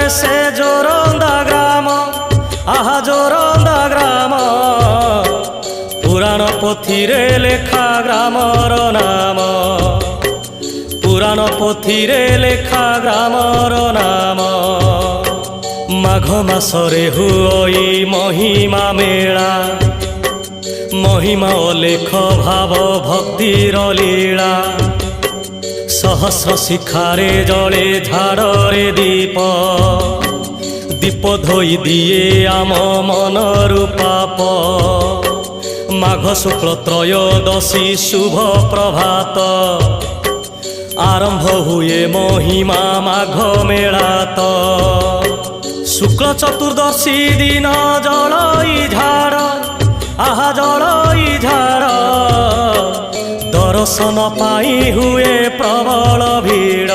रे से जोरंदा ग्राम आहा जोरंदा ग्राम पुराण पोथी रे लेखा ग्रामर नाम पुराण पोथी रे लेखा ग्रामर नाम माघ मासरे हुई महिमा मेला महिमा अलेख भाव भक्तिर लीला सहस्र शिखारे जले झाड़े दीप दीप धोई दिए आम मनर पाप माघ शुक्ल त्रयोदशी शुभ प्रभात आरंभ हुए महिमा माघ मेला तो शुक्ल चतुर्दशी दिन जलई झाड़ आहा जलई झाड़ दर्शन पाई हुए प्रबल भीड़।